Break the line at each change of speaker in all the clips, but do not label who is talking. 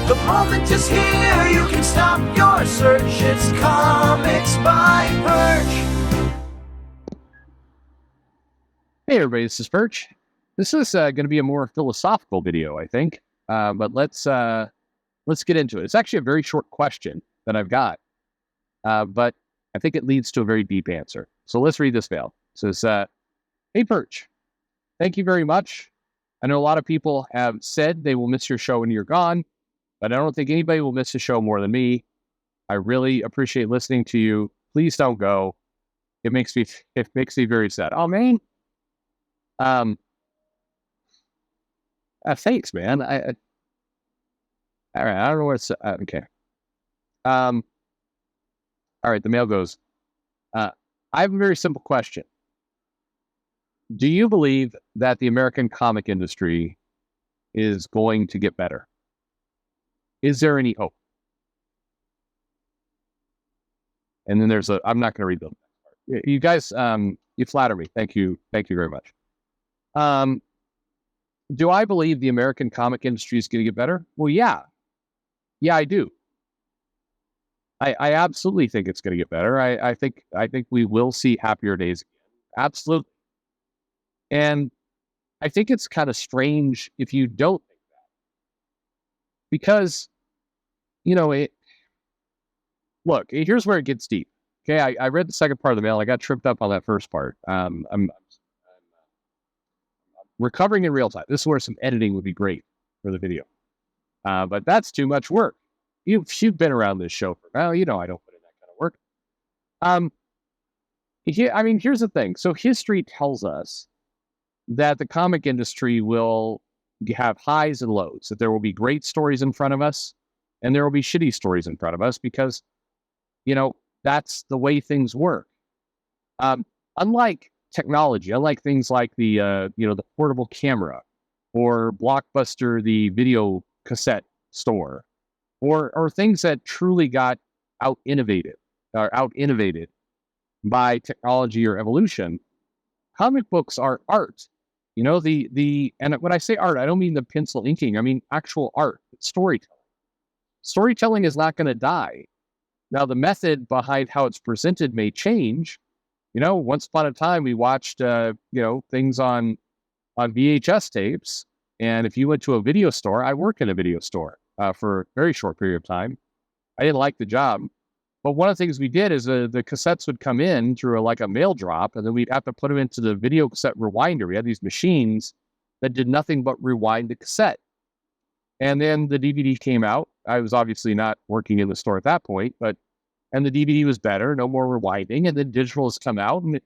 The moment is here, you can stop your search. It's Comics by Perch.
Hey everybody, this is Perch. This is going to be a more philosophical video, I think. But let's get into it. It's actually a very short question that I've got, but I think it leads to a very deep answer. So let's read this mail. It says, "Hey Perch, thank you very much. I know a lot of people have said they will miss your show when you're gone, but I don't think anybody will miss the show more than me. I really appreciate listening to you. Please don't go. It makes me very sad." Oh man. Thanks, man. All right. I don't know where it's okay. All right. The mail goes. I have a very simple question. Do you believe that the American comic industry is going to get better? Is there any hope? And then I'm not going to read the part. You guys, you flatter me. Thank you. Thank you very much. Do I believe the American comic industry is going to get better? Well, yeah. Yeah, I do. I absolutely think it's going to get better. I think we will see happier days again. Absolutely. And I think it's kind of strange if you don't think that. Because, look, here's where it gets deep. Okay, I read the second part of the mail. I got tripped up on that first part. I'm recovering in real time. This is where some editing would be great for the video. But that's too much work. You've been around this show for now. I don't put in that kind of work. Here's the thing. So history tells us that the comic industry will have highs and lows, that there will be great stories in front of us and there will be shitty stories in front of us because, that's the way things work. Unlike technology, unlike things like the portable camera or Blockbuster, the video cassette store, or things that truly got out innovated by technology or evolution, comic books are art. And when I say art, I don't mean the pencil inking. I mean actual art, storytelling. Storytelling is not going to die. Now, the method behind how it's presented may change. Once upon a time, we watched, things on VHS tapes. And if you went to a video store, I worked in a video store for a very short period of time. I didn't like the job. But one of the things we did is the cassettes would come in through a mail drop, and then we'd have to put them into the video cassette rewinder. We had these machines that did nothing but rewind the cassette. And then the DVD came out. I was obviously not working in the store at that point, and the DVD was better, no more rewinding, and then digital has come out, and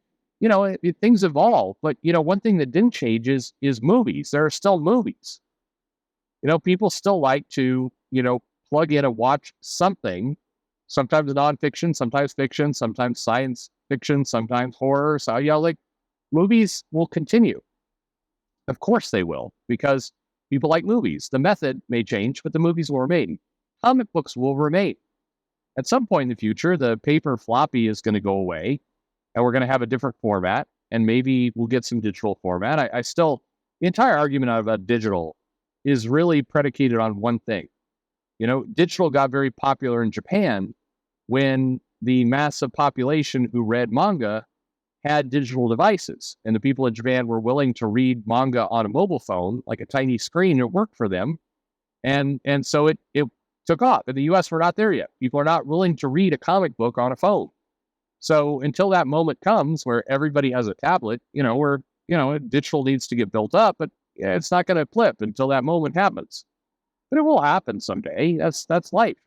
things evolve. But one thing that didn't change is movies. There are still movies. People still like to plug in and watch something. Sometimes nonfiction, sometimes fiction, sometimes science fiction, sometimes horror. So movies will continue. Of course they will, because people like movies. The method may change, but the movies will remain. Comic books will remain. At some point in the future, the paper floppy is going to go away, and we're going to have a different format, and maybe we'll get some digital format. The entire argument about digital is really predicated on one thing. Digital got very popular in Japan when the massive population who read manga had digital devices, and the people in Japan were willing to read manga on a mobile phone, like a tiny screen. It worked for them, and so it took off. In the U.S., we're not there yet. People are not willing to read a comic book on a phone. So until that moment comes where everybody has a tablet, digital needs to get built up, but it's not going to flip until that moment happens. But it will happen someday. That's life.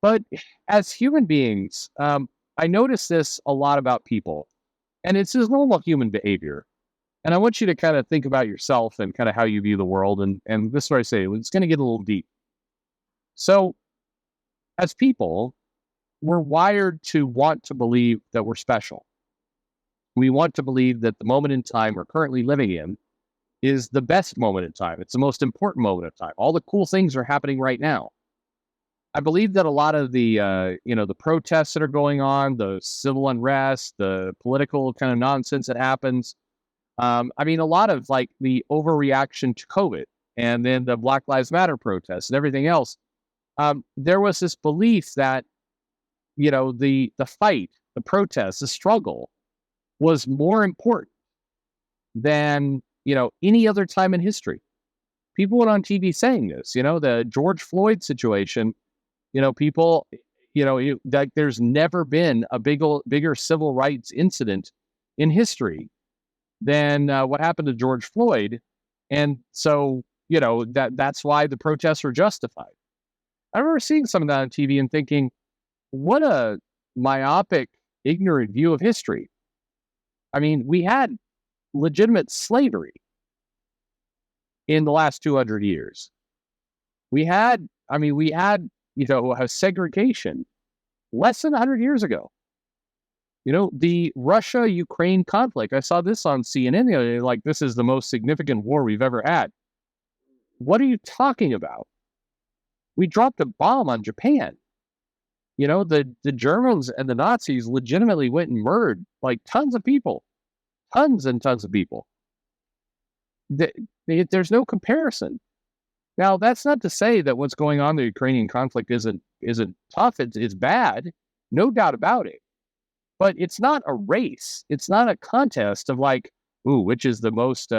But as human beings, I notice this a lot about people, and it's just normal human behavior. And I want you to kind of think about yourself and kind of how you view the world. And this is what I say, it's going to get a little deep. So as people, we're wired to want to believe that we're special. We want to believe that the moment in time we're currently living in is the best moment in time. It's the most important moment of time. All the cool things are happening right now. I believe that a lot of the, the protests that are going on, the civil unrest, the political kind of nonsense that happens, a lot of the overreaction to COVID and then the Black Lives Matter protests and everything else, there was this belief that, the fight, the protest, the struggle was more important than, any other time in history. People went on TV saying this, the George Floyd situation, people, like there's never been a bigger civil rights incident in history than what happened to George Floyd. And so, that's why the protests were justified. I remember seeing some of that on TV and thinking, what a myopic, ignorant view of history. I mean, we had legitimate slavery in the last 200 years. We had a segregation less than 100 years ago. The Russia-Ukraine conflict, I saw this on CNN the other day, like, this is the most significant war we've ever had. What are you talking about? We dropped a bomb on Japan. The Germans and the Nazis legitimately went and murdered like tons of people. Tons and tons of people. There's no comparison. Now, that's not to say that what's going on in the Ukrainian conflict isn't tough. It's bad, no doubt about it. But it's not a race. It's not a contest of like, which is the most,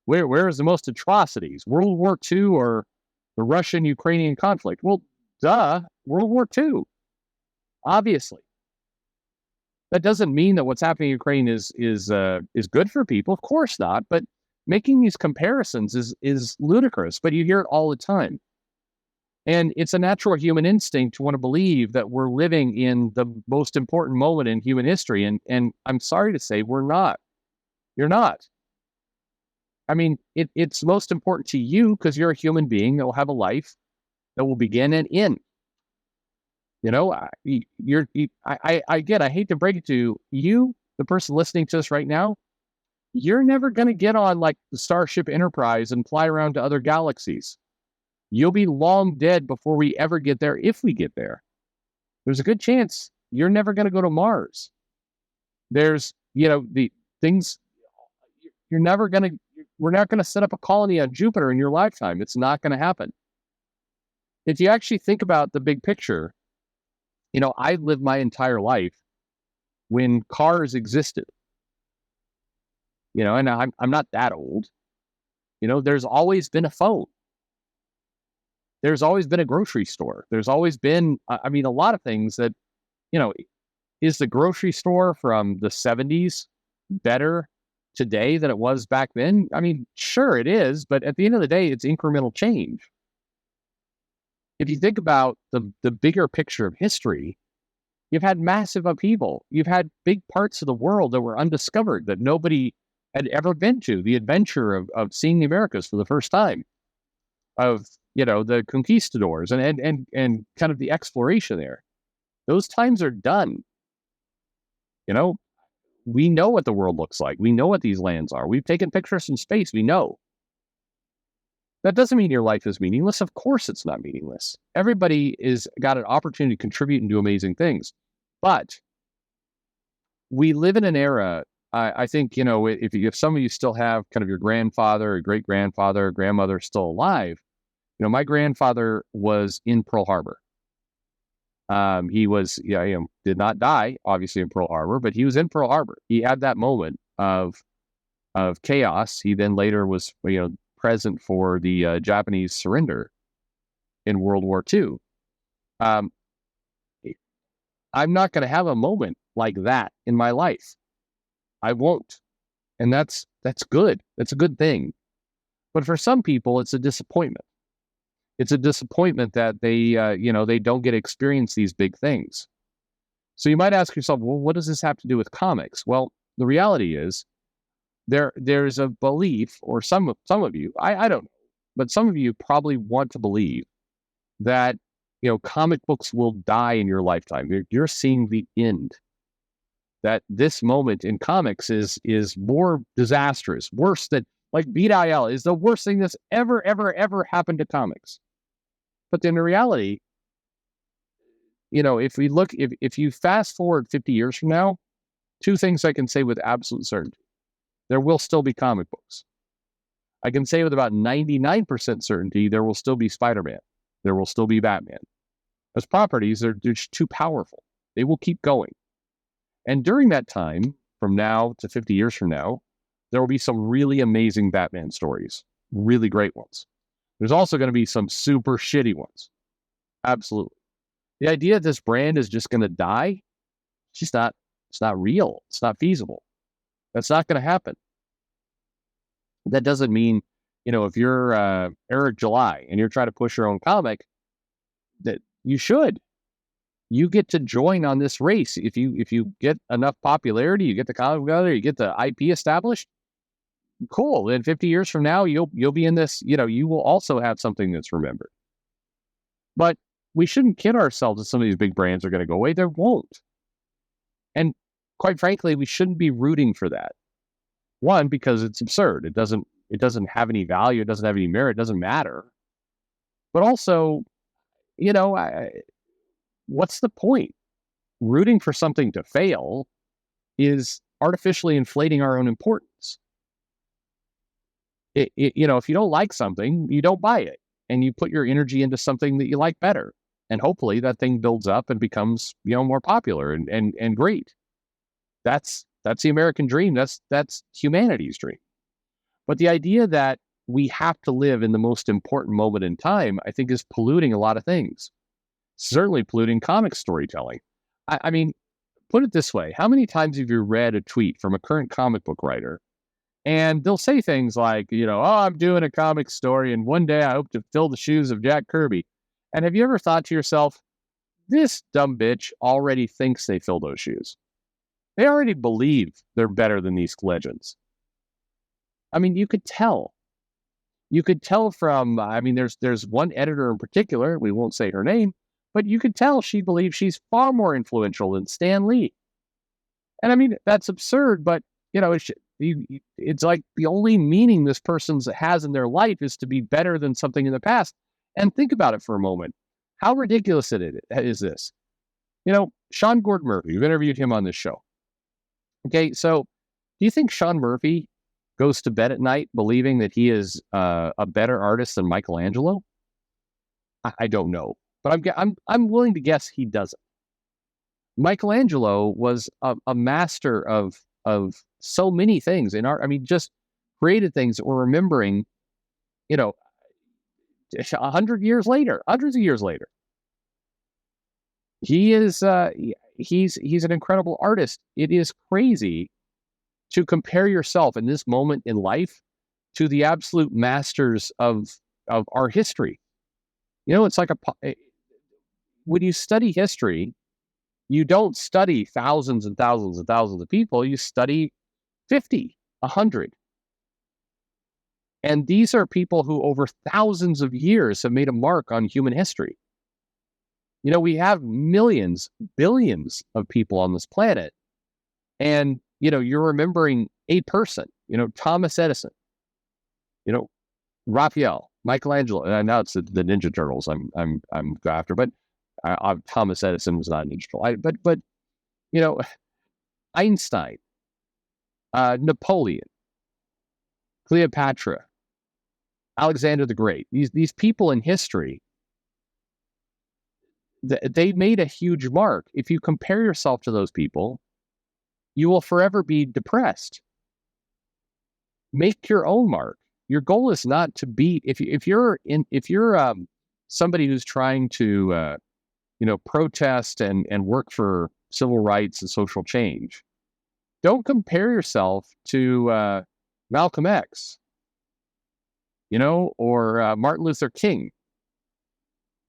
where is the most atrocities, World War II or the Russian-Ukrainian conflict? Well, duh, World War II, obviously. That doesn't mean that what's happening in Ukraine is good for people. Of course not. But making these comparisons is ludicrous. But you hear it all the time. And it's a natural human instinct to want to believe that we're living in the most important moment in human history. And I'm sorry to say, we're not. You're not. I mean, it's most important to you because you're a human being that will have a life that will begin and end. I hate to break it to you, the person listening to us right now, you're never going to get on like the Starship Enterprise and fly around to other galaxies. You'll be long dead before we ever get there, if we get there. There's a good chance you're never going to go to Mars. There's, the things, we're not going to set up a colony on Jupiter in your lifetime. It's not going to happen. If you actually think about the big picture, I lived my entire life when cars existed. And I'm not that old. There's always been a phone. There's always been a grocery store. There's always been, a lot of things that, is the grocery store from the 70s better today than it was back then? I mean, sure it is, but at the end of the day, it's incremental change. If you think about the bigger picture of history, you've had massive upheaval. You've had big parts of the world that were undiscovered, that nobody had ever been to. The adventure of seeing the Americas for the first time, of the conquistadors and kind of the exploration there. Those times are done. We know what the world looks like. We know what these lands are. We've taken pictures from space. We know. That doesn't mean your life is meaningless. Of course it's not meaningless. Everybody is got an opportunity to contribute and do amazing things. But we live in an era, I think, if some of you still have kind of your grandfather or great-grandfather or grandmother still alive, my grandfather was in Pearl Harbor. He was, did not die, obviously, in Pearl Harbor, but he was in Pearl Harbor. He had that moment of chaos. He then later was, present for the Japanese surrender in World War II. I'm not going to have a moment like that in my life. I won't. And that's good. That's a good thing. But for some people, it's a disappointment. It's a disappointment that they don't get to experience these big things. So you might ask yourself, well, what does this have to do with comics? Well, the reality is there's a belief, or some of you, I don't know, but some of you probably want to believe that, comic books will die in your lifetime. You're seeing the end. That this moment in comics is more disastrous, worse than, like, BDIL is the worst thing that's ever happened to comics. But then the reality, if you fast forward 50 years from now, two things I can say with absolute certainty. There will still be comic books. I can say with about 99% certainty there will still be Spider-Man. There will still be Batman. As properties, they're just too powerful. They will keep going. And during that time, from now to 50 years from now, there will be some really amazing Batman stories, really great ones. There's also going to be some super shitty ones. Absolutely. The idea that this brand is just going to die, it's not real. It's not feasible. That's not going to happen. That doesn't mean, if you're Eric July and you're trying to push your own comic, that you should. You get to join on this race. If you get enough popularity, you get the comic together, you get the IP established, cool. Then 50 years from now, you'll be in this, you will also have something that's remembered. But we shouldn't kid ourselves that some of these big brands are going to go away. They won't. And quite frankly, we shouldn't be rooting for that. One, because it's absurd. It doesn't have any value. It doesn't have any merit. It doesn't matter. But also, what's the point? Rooting for something to fail is artificially inflating our own importance. If you don't like something, you don't buy it, and you put your energy into something that you like better, and hopefully that thing builds up and becomes more popular and great. That's the American dream. That's humanity's dream. But the idea that we have to live in the most important moment in time, I think, is polluting a lot of things. Certainly polluting comic storytelling. I mean, put it this way. How many times have you read a tweet from a current comic book writer, and they'll say things like, I'm doing a comic story, and one day I hope to fill the shoes of Jack Kirby. And have you ever thought to yourself, this dumb bitch already thinks they fill those shoes? They already believe they're better than these legends. I mean, you could tell. You could tell from, there's one editor in particular, we won't say her name, but you could tell she believes she's far more influential than Stan Lee. And that's absurd, but, it's like the only meaning this person has in their life is to be better than something in the past. And think about it for a moment. How ridiculous is this? Sean Gordon Murphy, we've interviewed him on this show. Okay, so do you think Sean Murphy goes to bed at night believing that he is a better artist than Michelangelo? I don't know, but I'm willing to guess he doesn't. Michelangelo was a master of so many things in art. Just created things that we're remembering, 100 years later, hundreds of years later. He is he's an incredible artist. It is crazy to compare yourself in this moment in life to the absolute masters of our history. It's like when you study history, you don't study thousands and thousands and thousands of people. You study 50, 100. And these are people who over thousands of years have made a mark on human history. We have millions, billions of people on this planet. And, you're remembering a person, Thomas Edison, Raphael, Michelangelo, and now it's the Ninja Turtles I'm after, but Thomas Edison was not a Ninja Turtle. But Einstein, Napoleon, Cleopatra, Alexander the Great, these people in history, they made a huge mark. If you compare yourself to those people, you will forever be depressed. Make your own mark. Your goal is not to be, if you're somebody who's trying to protest and work for civil rights and social change, don't compare yourself to Malcolm X, or Martin Luther King.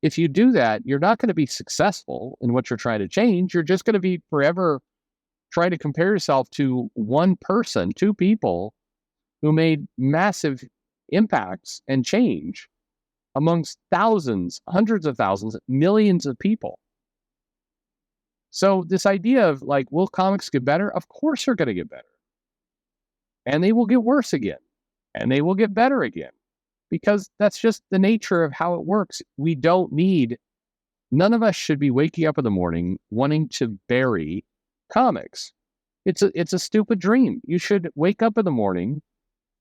If you do that, you're not going to be successful in what you're trying to change. You're just going to be forever trying to compare yourself to one person, two people who made massive impacts and change amongst thousands, hundreds of thousands, millions of people. So this idea of will comics get better? Of course they're going to get better. And they will get worse again. And they will get better again. Because that's just the nature of how it works. None of us should be waking up in the morning wanting to bury comics. It's a stupid dream. You should wake up in the morning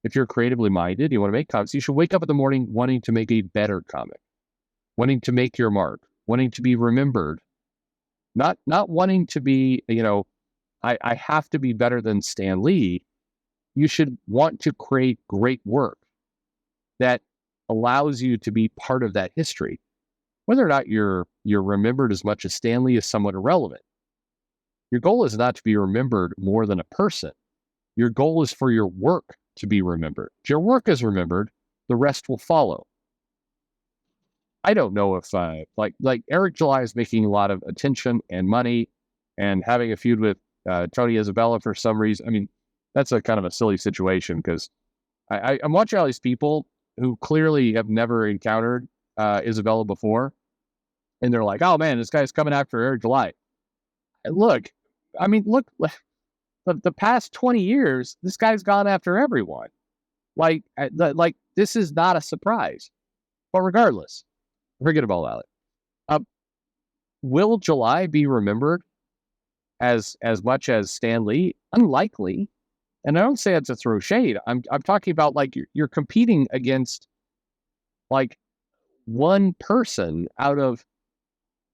If you're creatively minded, you want to make comics, you should wake up in the morning wanting to make a better comic, wanting to make your mark, wanting to be remembered, not wanting to be, I have to be better than Stan Lee. You should want to create great work that allows you to be part of that history. Whether or not you're remembered as much as Stan Lee is somewhat irrelevant. Your goal is not to be remembered more than a person. Your goal is for your work to be remembered. If your work is remembered, the rest will follow. I don't know if like Eric July is making a lot of attention and money and having a feud with Tony Isabella for some reason. I mean, that's a kind of a silly situation because I'm watching all these people who clearly have never encountered Isabella before, and they're like, "Oh man, this guy's coming after Eric July." Look, the past 20 years, this guy's gone after everyone. Like this is not a surprise. But regardless, forget about all that. Will July be remembered as much as Stan Lee? Unlikely. And I don't say that to throw shade. I'm talking about like you're competing against like one person out of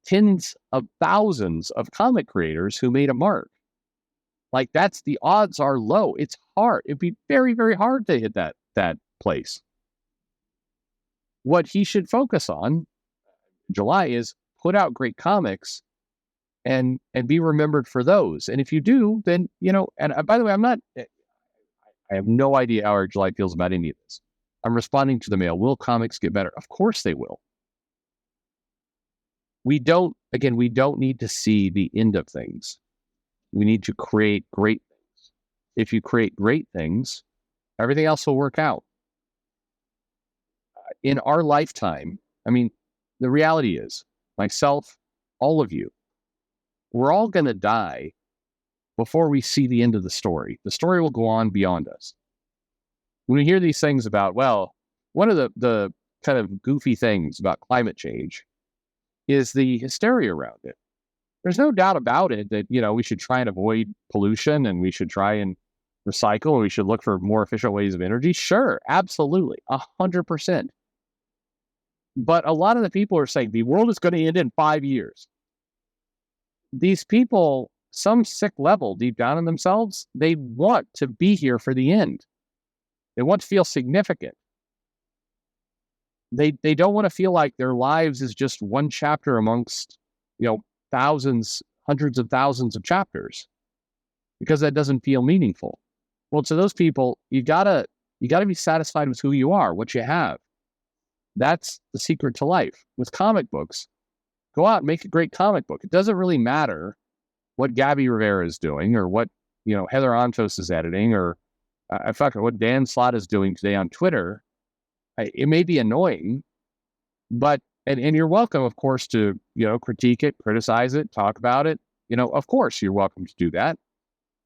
tens of thousands of comic creators who made a mark. Like the odds are low. It's hard. It'd be very, very hard to hit that place. What he should focus on, July, is put out great comics and be remembered for those. And if you do, then, and by the way, I have no idea how Eric July feels about any of this. I'm responding to the mail. Will comics get better? Of course they will. We don't need to see the end of things. We need to create great things. If you create great things, everything else will work out. In our lifetime, I mean, the reality is, myself, all of you, we're all going to die before we see the end of the story. The story will go on beyond us. When we hear these things about, well, one of the kind of goofy things about climate change is the hysteria around it. There's no doubt about it that, we should try and avoid pollution and we should try and recycle and we should look for more efficient ways of energy. Sure, absolutely, 100%. But a lot of the people are saying the world is going to end in 5 years. These people, some sick level deep down in themselves, they want to be here for the end. They want to feel significant. They don't want to feel like their lives is just one chapter amongst, thousands, hundreds of thousands of chapters, because that doesn't feel meaningful. Well, to those people, you gotta be satisfied with who you are, what you have. That's the secret to life. With comic books, go out and make a great comic book. It doesn't really matter what Gabby Rivera is doing or what, Heather Antos is editing or what Dan Slott is doing today on Twitter. It may be annoying, but, and you're welcome, of course, to, critique it, criticize it, talk about it. Of course, you're welcome to do that.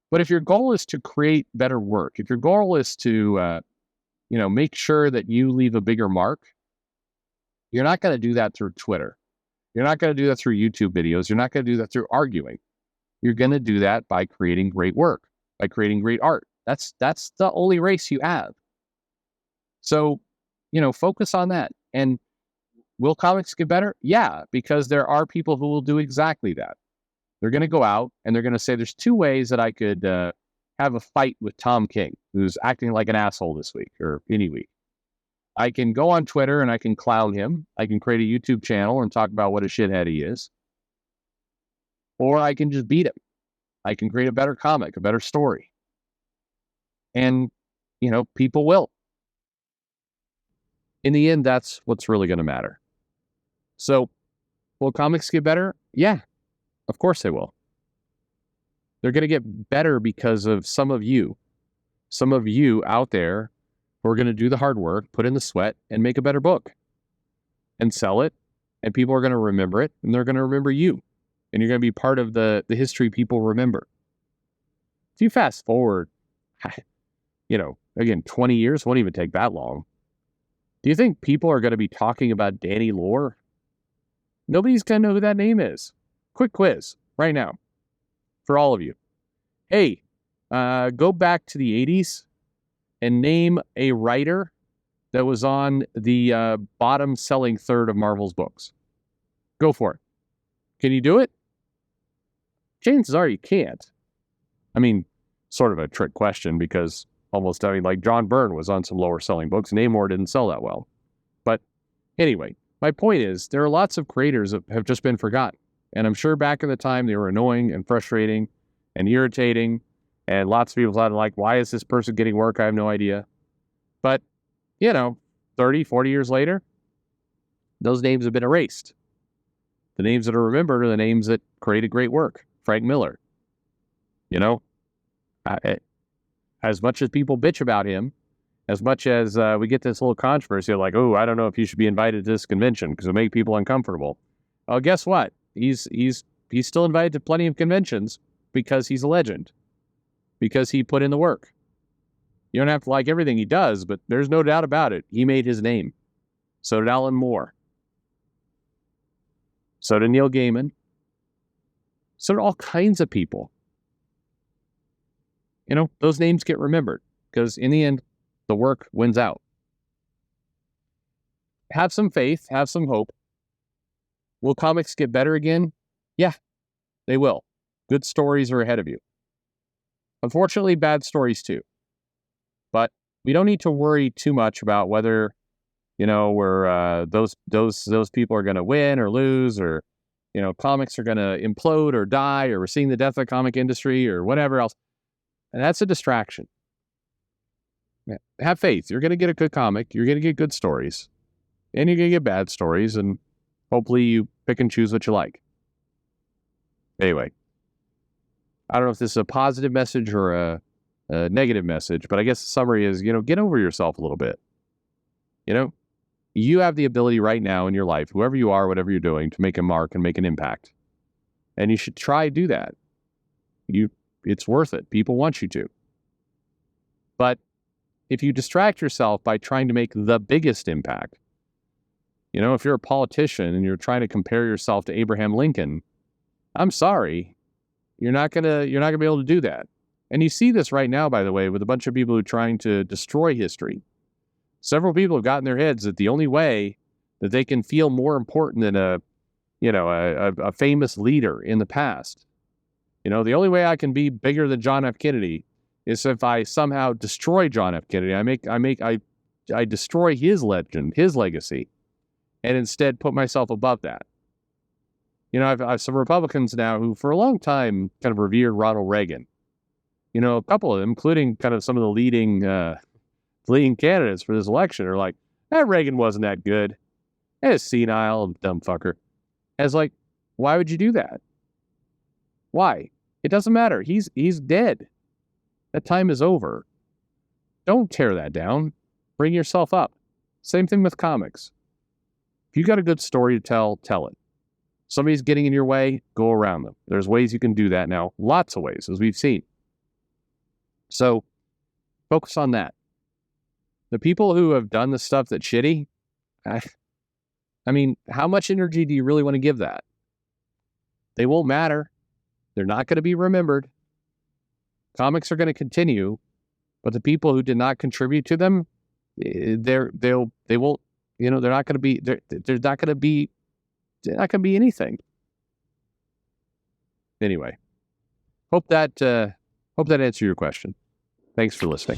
But if your goal is to create better work, if your goal is to, make sure that you leave a bigger mark, you're not going to do that through Twitter. You're not going to do that through YouTube videos. You're not going to do that through arguing. You're going to do that by creating great work, by creating great art. That's the only race you have. So, focus on that. And will comics get better? Yeah, because there are people who will do exactly that. They're going to go out and they're going to say, there's two ways that I could have a fight with Tom King, who's acting like an asshole this week or any week. I can go on Twitter and I can clown him. I can create a YouTube channel and talk about what a shithead he is. Or I can just beat him. I can create a better comic, a better story. And, people will. In the end, that's what's really going to matter. So, will comics get better? Yeah, of course they will. They're going to get better because of some of you out there who are going to do the hard work, put in the sweat, and make a better book and sell it. And people are going to remember it, and they're going to remember you. And you're going to be part of the history people remember. If you fast forward, again, 20 years, won't even take that long. Do you think people are going to be talking about Danny Lore? Nobody's going to know who that name is. Quick quiz right now for all of you. Hey, go back to the 80s and name a writer that was on the bottom selling third of Marvel's books. Go for it. Can you do it? Chances are you can't. I mean, sort of a trick question because like John Byrne was on some lower selling books. Namor didn't sell that well. But anyway, my point is there are lots of creators that have just been forgotten. And I'm sure back in the time they were annoying and frustrating and irritating. And lots of people thought like, why is this person getting work? I have no idea. But, 30, 40 years later, those names have been erased. The names that are remembered are the names that created great work. Frank Miller. As much as people bitch about him, as much as we get this little controversy like, oh, I don't know if you should be invited to this convention because it'll make people uncomfortable. Oh, guess what? He's still invited to plenty of conventions because he's a legend, because he put in the work. You don't have to like everything he does, but there's no doubt about it. He made his name. So did Alan Moore. So did Neil Gaiman. So did all kinds of people. Those names get remembered because in the end, the work wins out. Have some faith, have some hope. Will comics get better again? Yeah, they will. Good stories are ahead of you. Unfortunately, bad stories too. But we don't need to worry too much about whether, we're those people are going to win or lose, or comics are going to implode or die, or we're seeing the death of the comic industry or whatever else. And that's a distraction. Yeah. Have faith. You're going to get a good comic. You're going to get good stories. And you're going to get bad stories. And hopefully you pick and choose what you like. Anyway, I don't know if this is a positive message or a negative message, but I guess the summary is, get over yourself a little bit. You have the ability right now in your life, whoever you are, whatever you're doing, to make a mark and make an impact. And you should try to do that. It's worth it. People want you to. But if you distract yourself by trying to make the biggest impact, if you're a politician and you're trying to compare yourself to Abraham Lincoln, I'm sorry, you're not gonna be able to do that. And you see this right now, by the way, with a bunch of people who are trying to destroy history. Several people have gotten in their heads that the only way that they can feel more important than a famous leader in the past. The only way I can be bigger than John F. Kennedy is if I somehow destroy John F. Kennedy. I destroy his legend, his legacy, and instead put myself above that. I have some Republicans now who for a long time kind of revered Ronald Reagan. A couple of them, including kind of some of the leading candidates for this election, are like, Reagan wasn't that good. He's senile and dumb fucker. As like, why would you do that? Why? It doesn't matter. He's dead. That time is over. Don't tear that down. Bring yourself up. Same thing with comics. If you got a good story to tell it. Somebody's getting in your way, go around them. There's ways you can do that now. Lots of ways, as we've seen. So focus on that. The people who have done the stuff that's shitty, I mean, how much energy do you really want to give that? They won't matter. They're not going to be remembered. Comics are going to continue, but the people who did not contribute to them, they won't. They're not going to be. They're not going to be anything. Anyway, hope that answered your question. Thanks for listening.